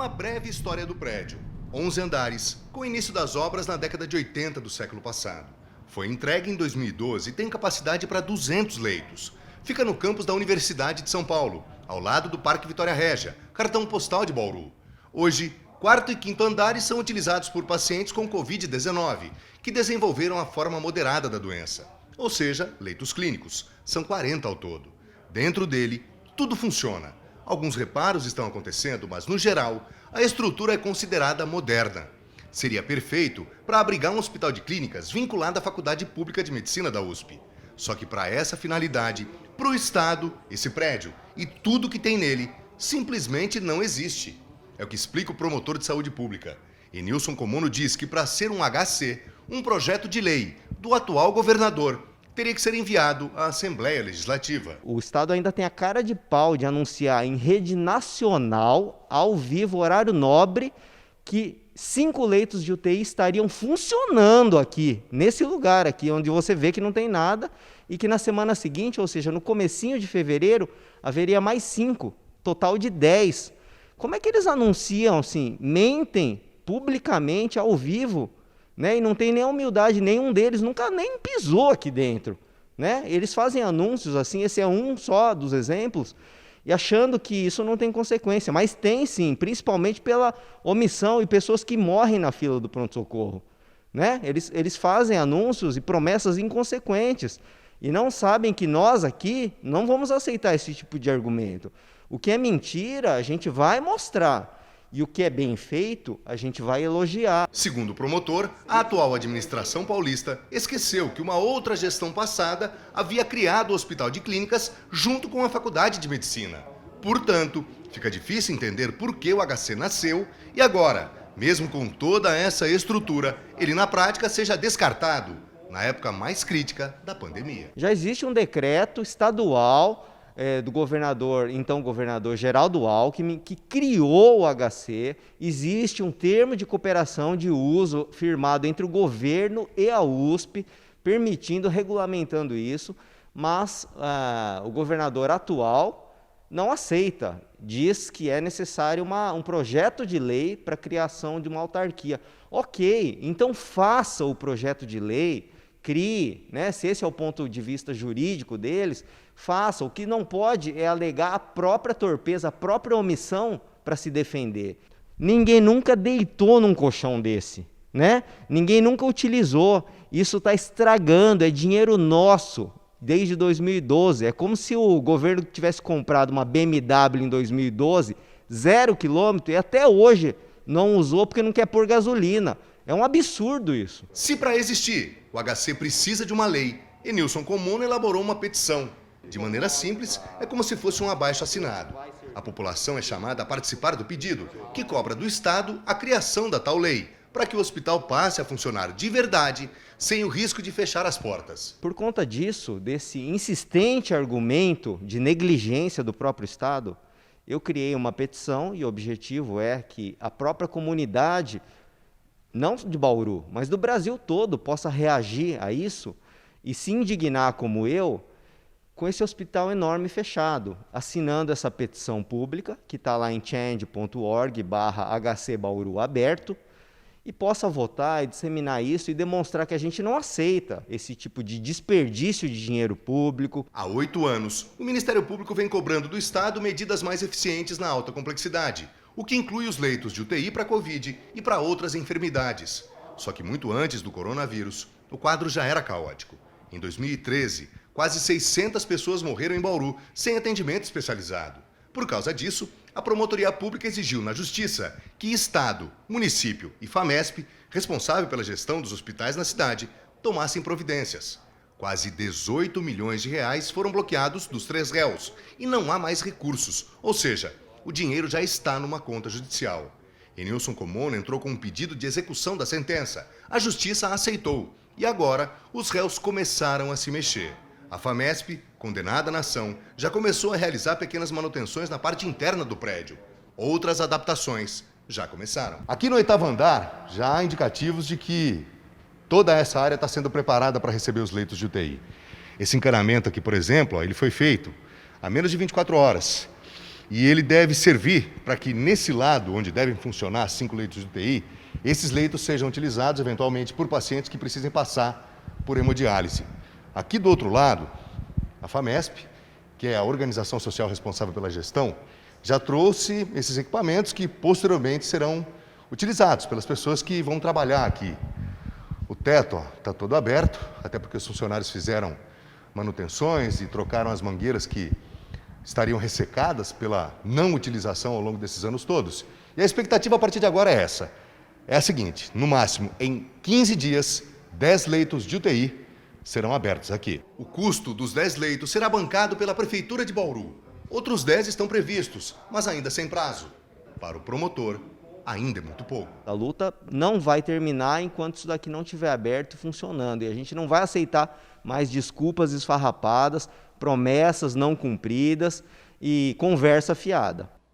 Uma breve história do prédio. 11 andares, com o início das obras na década de 80 do século passado. Foi entregue em 2012 e tem capacidade para 200 leitos. Fica no campus da Universidade de São Paulo, ao lado do Parque Vitória Régia, cartão postal de Bauru. Hoje, quarto e quinto andares são utilizados por pacientes com Covid-19, que desenvolveram a forma moderada da doença. Ou seja, leitos clínicos. São 40 ao todo. Dentro dele, tudo funciona. Alguns reparos estão acontecendo, mas, no geral, a estrutura é considerada moderna. Seria perfeito para abrigar um hospital de clínicas vinculado à Faculdade Pública de Medicina da USP. Só que para essa finalidade, para o Estado, esse prédio e tudo que tem nele simplesmente não existe. É o que explica o promotor de saúde pública. Enilson Comuno diz que para ser um HC, um projeto de lei do atual governador teria que ser enviado à Assembleia Legislativa. O Estado ainda tem a cara de pau de anunciar em rede nacional, ao vivo, horário nobre, que 5 leitos de UTI estariam funcionando aqui, nesse lugar aqui, onde você vê que não tem nada, e que na semana seguinte, ou seja, no comecinho de fevereiro, haveria mais 5, total de 10. Como é que eles anunciam assim, mentem publicamente, ao vivo, né? E não tem nem a humildade, nenhum deles nunca nem pisou aqui dentro, né? Eles fazem anúncios assim, esse é um só dos exemplos, e achando que isso não tem consequência, mas tem sim, principalmente pela omissão e pessoas que morrem na fila do pronto-socorro, né? Eles fazem anúncios e promessas inconsequentes e não sabem que nós aqui não vamos aceitar esse tipo de argumento. O que é mentira, a gente vai mostrar. E o que é bem feito, a gente vai elogiar. Segundo o promotor, a atual administração paulista esqueceu que uma outra gestão passada havia criado o Hospital de Clínicas junto com a Faculdade de Medicina. Portanto, fica difícil entender por que o HC nasceu e agora, mesmo com toda essa estrutura, ele na prática seja descartado, na época mais crítica da pandemia. Já existe um decreto estadual do governador, então governador Geraldo Alckmin, que criou o HC. Existe um termo de cooperação de uso firmado entre o governo e a USP, permitindo, regulamentando isso, mas o governador atual não aceita, diz que é necessário um projeto de lei para a criação de uma autarquia. Ok, então faça o projeto de lei, crie, né? Se esse é o ponto de vista jurídico deles, faça. O que não pode é alegar a própria torpeza, a própria omissão para se defender. Ninguém nunca deitou num colchão desse, né? Ninguém nunca utilizou. Isso está estragando, é dinheiro nosso desde 2012. É como se o governo tivesse comprado uma BMW em 2012, 0 quilômetro, e até hoje não usou porque não quer pôr gasolina. É um absurdo isso. Se para existir, o HC precisa de uma lei, Enilson Comuno elaborou uma petição. De maneira simples, é como se fosse um abaixo-assinado. A população é chamada a participar do pedido, que cobra do Estado a criação da tal lei, para que o hospital passe a funcionar de verdade, sem o risco de fechar as portas. Por conta disso, desse insistente argumento de negligência do próprio Estado, eu criei uma petição e o objetivo é que a própria comunidade, não de Bauru, mas do Brasil todo, possa reagir a isso e se indignar como eu, com esse hospital enorme fechado, assinando essa petição pública, que está lá em change.org/HC Bauru aberto, e possa votar e disseminar isso e demonstrar que a gente não aceita esse tipo de desperdício de dinheiro público. Há 8 anos, o Ministério Público vem cobrando do Estado medidas mais eficientes na alta complexidade, o que inclui os leitos de UTI para Covid e para outras enfermidades. Só que muito antes do coronavírus, o quadro já era caótico. Em 2013, quase 600 pessoas morreram em Bauru sem atendimento especializado. Por causa disso, a Promotoria Pública exigiu na Justiça que Estado, município e FAMESP, responsável pela gestão dos hospitais na cidade, tomassem providências. Quase 18 milhões de reais foram bloqueados dos 3 réus e não há mais recursos, ou seja, o dinheiro já está numa conta judicial. Enilson Comuno entrou com um pedido de execução da sentença. A Justiça aceitou e agora os réus começaram a se mexer. A FAMESP, condenada na ação, já começou a realizar pequenas manutenções na parte interna do prédio. Outras adaptações já começaram. Aqui no 8º andar, já há indicativos de que toda essa área está sendo preparada para receber os leitos de UTI. Esse encanamento aqui, por exemplo, ele foi feito há menos de 24 horas. E ele deve servir para que nesse lado, onde devem funcionar 5 leitos de UTI, esses leitos sejam utilizados eventualmente por pacientes que precisem passar por hemodiálise. Aqui do outro lado, a FAMESP, que é a organização social responsável pela gestão, já trouxe esses equipamentos que posteriormente serão utilizados pelas pessoas que vão trabalhar aqui. O teto está todo aberto, até porque os funcionários fizeram manutenções e trocaram as mangueiras que estariam ressecadas pela não utilização ao longo desses anos todos. E a expectativa a partir de agora é essa. É a seguinte, no máximo, em 15 dias, 10 leitos de UTI serão abertos aqui. O custo dos 10 leitos será bancado pela Prefeitura de Bauru. Outros 10 estão previstos, mas ainda sem prazo. Para o promotor, ainda é muito pouco. A luta não vai terminar enquanto isso daqui não estiver aberto e funcionando. E a gente não vai aceitar mais desculpas esfarrapadas, promessas não cumpridas e conversa fiada.